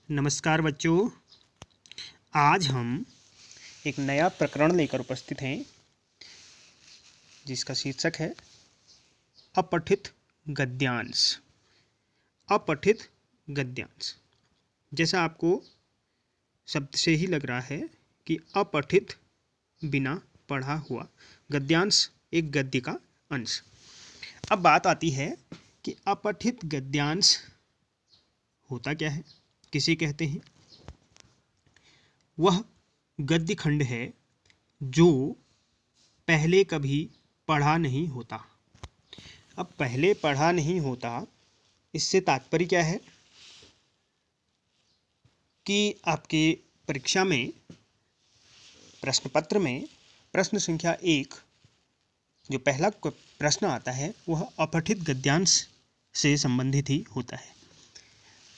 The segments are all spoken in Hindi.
नमस्कार बच्चों। आज हम एक नया प्रकरण लेकर उपस्थित हैं जिसका शीर्षक है अपठित गद्यांश। अपठित गद्यांश, जैसा आपको शब्द से ही लग रहा है कि अपठित बिना पढ़ा हुआ, गद्यांश एक गद्य का अंश। अब बात आती है कि अपठित गद्यांश होता क्या है, किसे कहते हैं। वह गद्य खंड है जो पहले कभी पढ़ा नहीं होता। अब पहले पढ़ा नहीं होता, इससे तात्पर्य क्या है कि आपके परीक्षा में प्रश्न पत्र में प्रश्न संख्या 1 जो पहला प्रश्न आता है वह अपठित गद्यांश से संबंधित ही होता है।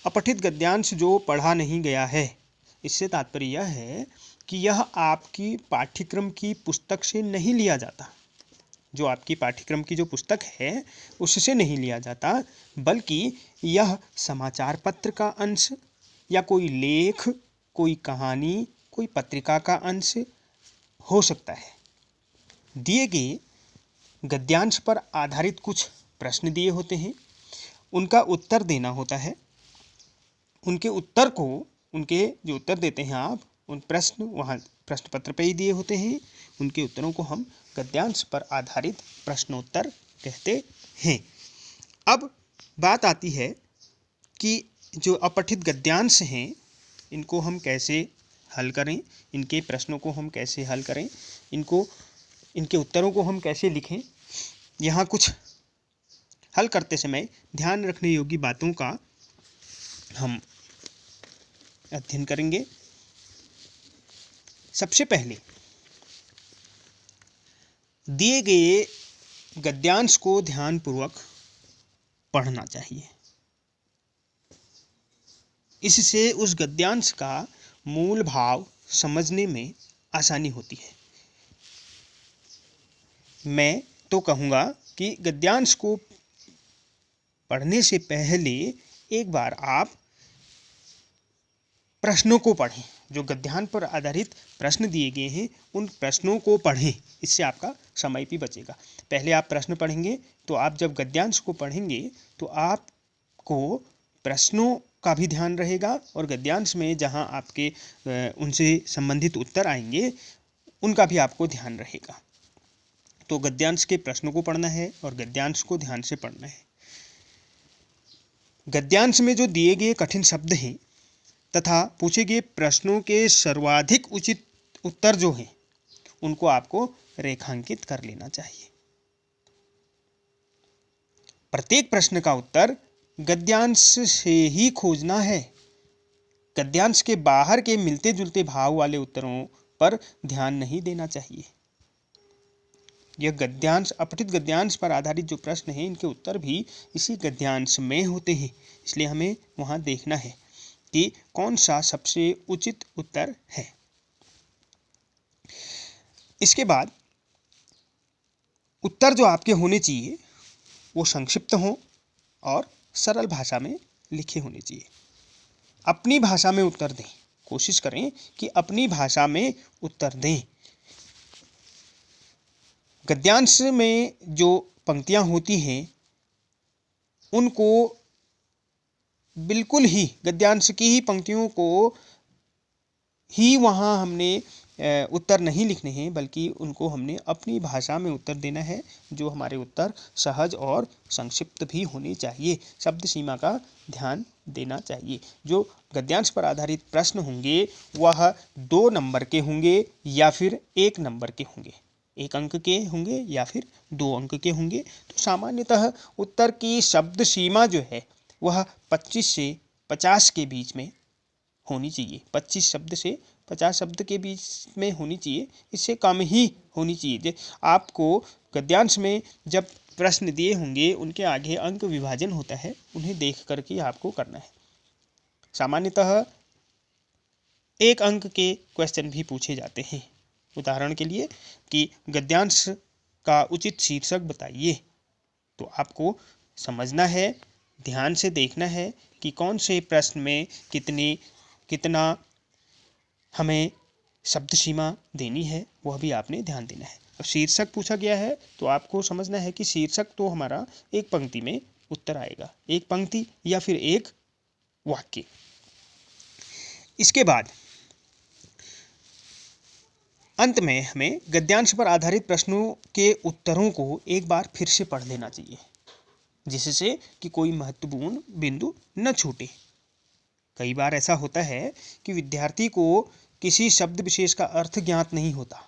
अपठित गद्यांश जो पढ़ा नहीं गया है, इससे तात्पर्य यह है कि यह आपकी पाठ्यक्रम की पुस्तक से नहीं लिया जाता। जो आपकी पाठ्यक्रम की जो पुस्तक है उससे नहीं लिया जाता, बल्कि यह समाचार पत्र का अंश या कोई लेख, कोई कहानी, कोई पत्रिका का अंश हो सकता है। दिए गए गद्यांश पर आधारित कुछ प्रश्न दिए होते हैं, उनका उत्तर देना होता है। उनके उत्तर को, उनके जो उत्तर देते हैं आप, उन प्रश्न वहाँ प्रश्न पत्र पे ही दिए होते हैं, उनके उत्तरों को हम गद्यांश पर आधारित प्रश्नोत्तर कहते हैं। अब बात आती है कि जो अपठित गद्यांश हैं इनको हम कैसे हल करें, इनके प्रश्नों को हम कैसे हल करें, इनके उत्तरों को हम कैसे लिखें। यहाँ कुछ हल करते समय ध्यान रखने योग्य बातों का हम अध्ययन करेंगे। सबसे पहले दिए गए गद्यांश को ध्यानपूर्वक पढ़ना चाहिए। इससे उस गद्यांश का मूल भाव समझने में आसानी होती है। मैं तो कहूँगा कि गद्यांश को पढ़ने से पहले एक बार आप प्रश्नों को पढ़ें। जो गद्यांश पर आधारित प्रश्न दिए गए हैं उन प्रश्नों को पढ़ें, इससे आपका समय भी बचेगा। पहले आप प्रश्न पढ़ेंगे तो आप जब गद्यांश को पढ़ेंगे तो आपको प्रश्नों का भी ध्यान रहेगा और गद्यांश में जहां आपके उनसे संबंधित उत्तर आएंगे उनका भी आपको ध्यान रहेगा। तो गद्यांश के प्रश्नों को पढ़ना है और गद्यांश को ध्यान से पढ़ना है। गद्यांश में जो दिए गए कठिन शब्द हैं तथा पूछे गए प्रश्नों के सर्वाधिक उचित उत्तर जो हैं उनको आपको रेखांकित कर लेना चाहिए। प्रत्येक प्रश्न का उत्तर गद्यांश से ही खोजना है। गद्यांश के बाहर के मिलते जुलते भाव वाले उत्तरों पर ध्यान नहीं देना चाहिए। यह गद्यांश, अपठित गद्यांश पर आधारित जो प्रश्न हैं इनके उत्तर भी इसी गद्यांश में होते हैं, इसलिए हमें वहां देखना है कि कौन सा सबसे उचित उत्तर है। इसके बाद उत्तर जो आपके होने चाहिए वो संक्षिप्त हों और सरल भाषा में लिखे होने चाहिए। अपनी भाषा में उत्तर दें, कोशिश करें कि अपनी भाषा में उत्तर दें। गद्यांश में जो पंक्तियां होती हैं उनको बिल्कुल ही गद्यांश की ही पंक्तियों को ही वहाँ हमने उत्तर नहीं लिखने हैं, बल्कि उनको हमने अपनी भाषा में उत्तर देना है। जो हमारे उत्तर सहज और संक्षिप्त भी होने चाहिए। शब्द सीमा का ध्यान देना चाहिए। जो गद्यांश पर आधारित प्रश्न होंगे वह 2 नंबर के होंगे या फिर 1 नंबर के होंगे, 1 अंक के होंगे या फिर 2 अंक के होंगे। तो सामान्यतः उत्तर की शब्द सीमा जो है वह 25 से 50 के बीच में होनी चाहिए। 25 शब्द से 50 शब्द के बीच में होनी चाहिए, इससे कम ही होनी चाहिए। आपको गद्यांश में जब प्रश्न दिए होंगे उनके आगे अंक विभाजन होता है, उन्हें देख करके आपको करना है। सामान्यतः 1 अंक के क्वेश्चन भी पूछे जाते हैं। उदाहरण के लिए कि गद्यांश का उचित शीर्षक बताइए, तो आपको समझना है, ध्यान से देखना है कि कौन से प्रश्न में कितने कितना हमें शब्द सीमा देनी है, वह भी आपने ध्यान देना है। अब शीर्षक पूछा गया है तो आपको समझना है कि शीर्षक तो हमारा एक पंक्ति में उत्तर आएगा, एक पंक्ति या फिर एक वाक्य। इसके बाद अंत में हमें गद्यांश पर आधारित प्रश्नों के उत्तरों को एक बार फिर से पढ़ लेना चाहिए, जिससे कि कोई महत्वपूर्ण बिंदु न छूटे। कई बार ऐसा होता है कि विद्यार्थी को किसी शब्द विशेष का अर्थ ज्ञात नहीं होता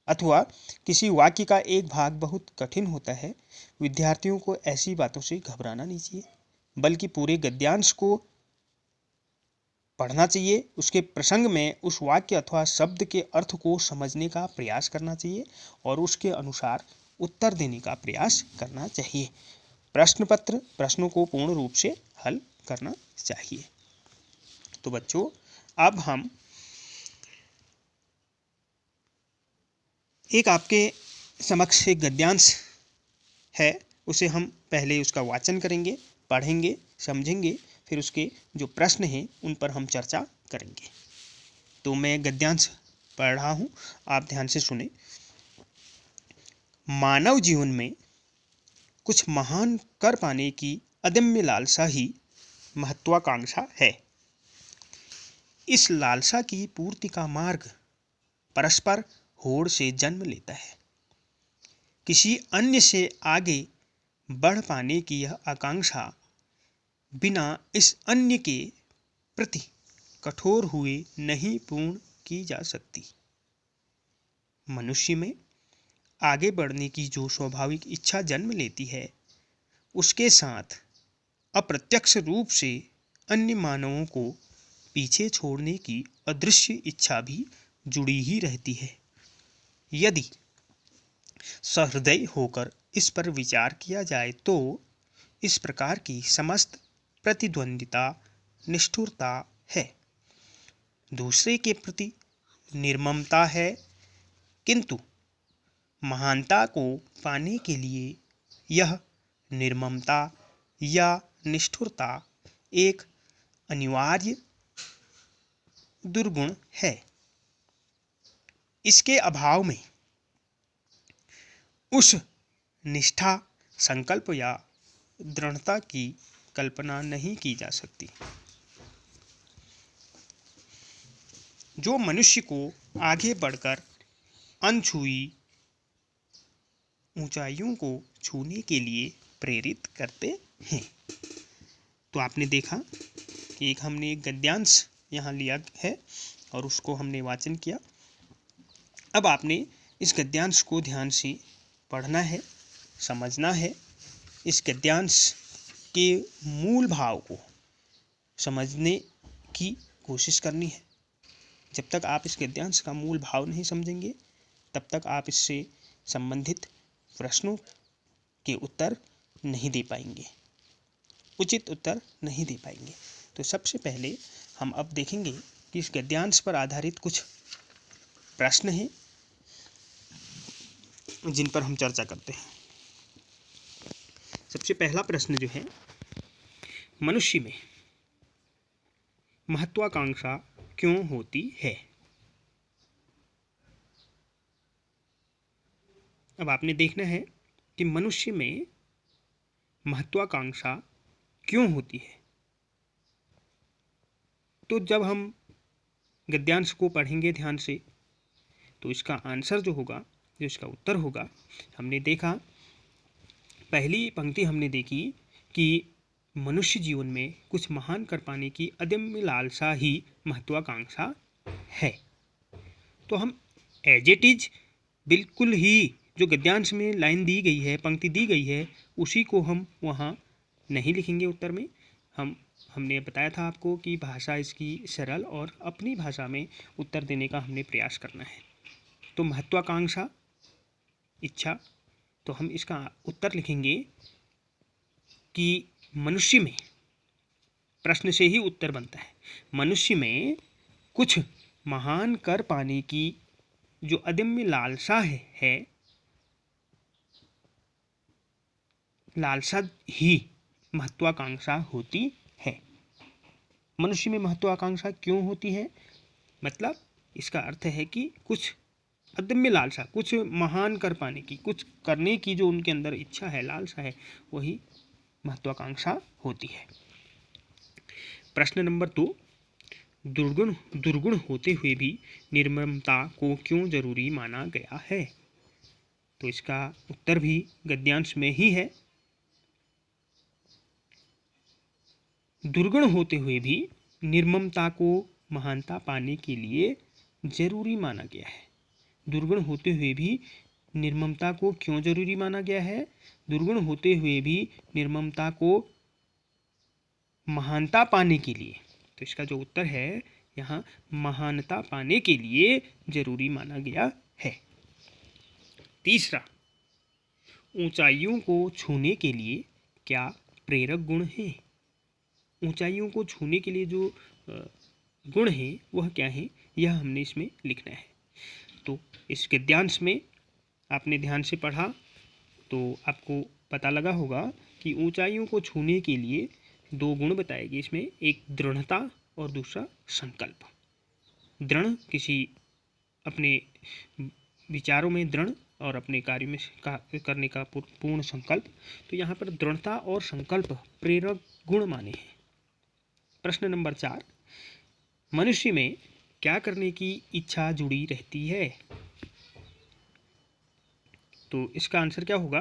अथवा किसी वाक्य का एक भाग बहुत कठिन होता है। विद्यार्थियों को ऐसी बातों से घबराना नहीं चाहिए, बल्कि पूरे गद्यांश को पढ़ना चाहिए। उसके प्रसंग में उस वाक्य अथवा शब्द के अर्थ को समझने का प्रयास करना चाहिए और उसके अनुसार उत्तर देने का प्रयास करना चाहिए। प्रश्न पत्र प्रश्नों को पूर्ण रूप से हल करना चाहिए। तो बच्चों, अब हम एक आपके समक्ष एक गद्यांश है, उसे हम पहले उसका वाचन करेंगे, पढ़ेंगे, समझेंगे, फिर उसके जो प्रश्न हैं उन पर हम चर्चा करेंगे। तो मैं गद्यांश पढ़ रहा हूँ, आप ध्यान से सुने। मानव जीवन में कुछ महान कर पाने की अदम्य लालसा ही महत्वाकांक्षा है। इस लालसा की पूर्ति का मार्ग परस्पर होड़ से जन्म लेता है। किसी अन्य से आगे बढ़ पाने की यह आकांक्षा बिना इस अन्य के प्रति कठोर हुए नहीं पूर्ण की जा सकती। मनुष्य में आगे बढ़ने की जो स्वाभाविक इच्छा जन्म लेती है, उसके साथ अप्रत्यक्ष रूप से अन्य मानवों को पीछे छोड़ने की अदृश्य इच्छा भी जुड़ी ही रहती है। यदि सहृदय होकर इस पर विचार किया जाए तो इस प्रकार की समस्त प्रतिद्वंदिता निष्ठुरता है, दूसरे के प्रति निर्ममता है, किंतु महानता को पाने के लिए यह निर्ममता या निष्ठुरता एक अनिवार्य दुर्गुण है। इसके अभाव में उस निष्ठा, संकल्प या दृढ़ता की कल्पना नहीं की जा सकती जो मनुष्य को आगे बढ़कर अनछुई ऊंचाइयों को छूने के लिए प्रेरित करते हैं। तो आपने देखा कि एक हमने एक गद्यांश यहाँ लिया है और उसको हमने वाचन किया। अब आपने इस गद्यांश को ध्यान से पढ़ना है, समझना है, इस गद्यांश के मूल भाव को समझने की कोशिश करनी है। जब तक आप इस गद्यांश का मूल भाव नहीं समझेंगे, तब तक आप इससे संबंधित प्रश्नों के उत्तर नहीं दे पाएंगे, उचित उत्तर नहीं दे पाएंगे। तो सबसे पहले हम अब देखेंगे कि इस गद्यांश पर आधारित कुछ प्रश्न हैं जिन पर हम चर्चा करते हैं। सबसे पहला प्रश्न जो है, मनुष्य में महत्वाकांक्षा क्यों होती है? अब आपने देखना है कि मनुष्य में महत्वाकांक्षा क्यों होती है। तो जब हम गद्यांश को पढ़ेंगे ध्यान से, तो इसका आंसर जो होगा, जो इसका उत्तर होगा, हमने देखा, पहली पंक्ति हमने देखी कि मनुष्य जीवन में कुछ महान कर पाने की अदम्य लालसा ही महत्वाकांक्षा है। तो हम एज इट इज बिल्कुल ही जो गद्यांश में लाइन दी गई है, पंक्ति दी गई है, उसी को हम वहाँ नहीं लिखेंगे उत्तर में। हमने बताया था आपको कि भाषा इसकी सरल और अपनी भाषा में उत्तर देने का हमने प्रयास करना है। तो महत्वाकांक्षा, इच्छा, तो हम इसका उत्तर लिखेंगे कि मनुष्य में, प्रश्न से ही उत्तर बनता है, मनुष्य में कुछ महान कर पाने की जो अदम्य लालसा है लालसा ही महत्वाकांक्षा होती है। मनुष्य में महत्वाकांक्षा क्यों होती है? मतलब इसका अर्थ है कि कुछ अदम्य लालसा, कुछ महान कर पाने की, कुछ करने की जो उनके अंदर इच्छा है, लालसा है, वही महत्वाकांक्षा होती है। प्रश्न नंबर 2, दुर्गुण होते हुए भी निर्ममता को क्यों जरूरी माना गया है? तो इसका उत्तर भी गद्यांश में ही है। दुर्गुण होते हुए भी निर्ममता को महानता पाने के लिए जरूरी माना गया है। दुर्गुण होते हुए भी निर्ममता को क्यों जरूरी माना गया है? दुर्गुण होते हुए भी निर्ममता को महानता पाने के लिए, तो इसका जो उत्तर है यहाँ महानता पाने के लिए जरूरी माना गया है। तीसरा, ऊंचाइयों को छूने के लिए क्या प्रेरक गुण है? ऊंचाइयों को छूने के लिए जो गुण है वह क्या है, यह हमने इसमें लिखना है। तो इस गद्यांश में आपने ध्यान से पढ़ा तो आपको पता लगा होगा कि ऊंचाइयों को छूने के लिए 2 गुण बताए गए इसमें, एक दृढ़ता और दूसरा संकल्प। दृढ़ किसी अपने विचारों में दृढ़ और अपने कार्य में करने का पूर्ण संकल्प। तो यहाँ पर दृढ़ता और संकल्प प्रेरक गुण माने हैं। प्रश्न नंबर 4, मनुष्य में क्या करने की इच्छा जुड़ी रहती है? तो इसका आंसर क्या होगा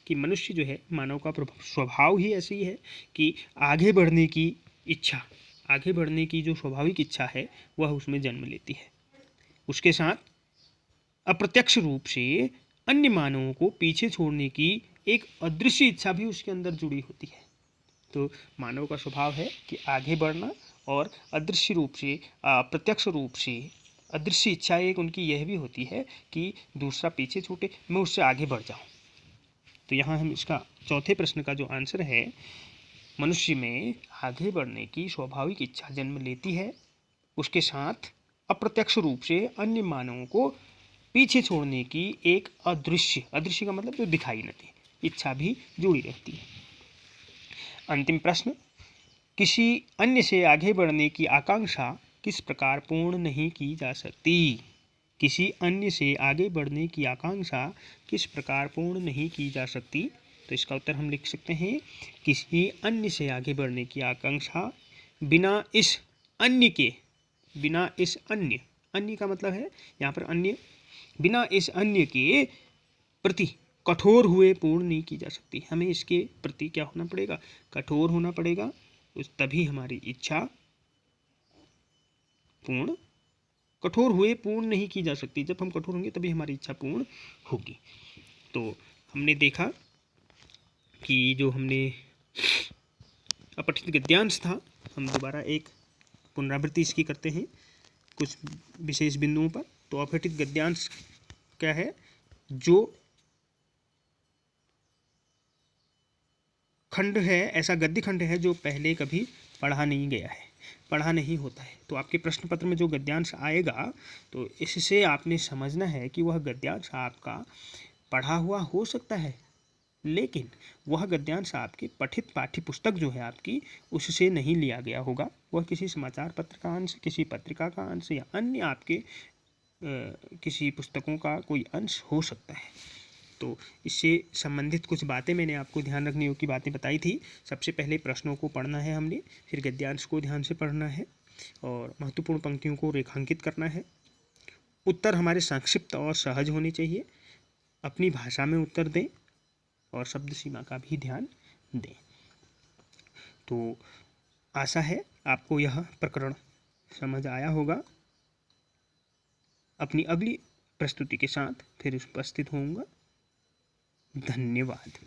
कि मनुष्य जो है, मानव का स्वभाव ही ऐसी है कि आगे बढ़ने की इच्छा, आगे बढ़ने की जो स्वाभाविक इच्छा है वह उसमें जन्म लेती है। उसके साथ अप्रत्यक्ष रूप से अन्य मानवों को पीछे छोड़ने की एक अदृश्य इच्छा भी उसके अंदर जुड़ी होती है। तो मानव का स्वभाव है कि आगे बढ़ना, और अदृश्य रूप से, अप्रत्यक्ष रूप से अदृश्य इच्छा एक उनकी यह भी होती है कि दूसरा पीछे छूटे, मैं उससे आगे बढ़ जाऊं। तो यहाँ हम इसका चौथे प्रश्न का जो आंसर है, मनुष्य में आगे बढ़ने की स्वाभाविक इच्छा जन्म लेती है, उसके साथ अप्रत्यक्ष रूप से अन्य मानवों को पीछे छोड़ने की एक अदृश्य, अदृश्य का मतलब जो दिखाई न दे, इच्छा भी जुड़ी रहती है। अंतिम प्रश्न, किसी अन्य से आगे बढ़ने की आकांक्षा किस प्रकार पूर्ण नहीं की जा सकती? किसी अन्य से आगे बढ़ने की आकांक्षा किस प्रकार पूर्ण नहीं की जा सकती? तो इसका उत्तर हम लिख सकते हैं, किसी अन्य से आगे बढ़ने की आकांक्षा बिना इस अन्य के, बिना इस अन्य, अन्य का मतलब है यहाँ पर अन्य, बिना इस अन्य के प्रति कठोर हुए पूर्ण नहीं की जा सकती। हमें इसके प्रति क्या होना पड़ेगा? कठोर होना पड़ेगा, तभी हमारी इच्छा पूर्ण, कठोर हुए पूर्ण नहीं की जा सकती। जब हम कठोर होंगे तभी हमारी इच्छा पूर्ण होगी। तो हमने देखा कि जो हमने अपठित गद्यांश था, हम दोबारा एक पुनरावृत्ति इसकी करते हैं कुछ विशेष बिंदुओं पर। तो अपठित गद्यांश क्या है? जो खंड है, ऐसा गद्य खंड है जो पहले कभी पढ़ा नहीं गया है, पढ़ा नहीं होता है। तो आपके प्रश्न पत्र में जो गद्यांश आएगा, तो इससे आपने समझना है कि वह गद्यांश आपका पढ़ा हुआ हो सकता है, लेकिन वह गद्यांश आपके पठित पाठ्य पुस्तक जो है आपकी, उससे नहीं लिया गया होगा। वह किसी समाचार पत्र का अंश, किसी पत्रिका का अंश, या अन्य आपके किसी पुस्तकों का कोई अंश हो सकता है। तो इससे संबंधित कुछ बातें मैंने आपको ध्यान रखने योग्य बातें बताई थी। सबसे पहले प्रश्नों को पढ़ना है हमने, फिर गद्यांश को ध्यान से पढ़ना है और महत्वपूर्ण पंक्तियों को रेखांकित करना है। उत्तर हमारे संक्षिप्त और सहज होने चाहिए, अपनी भाषा में उत्तर दें और शब्द सीमा का भी ध्यान दें। तो आशा है आपको यह प्रकरण समझ आया होगा। अपनी अगली प्रस्तुति के साथ फिर उपस्थित होऊंगा। धन्यवाद।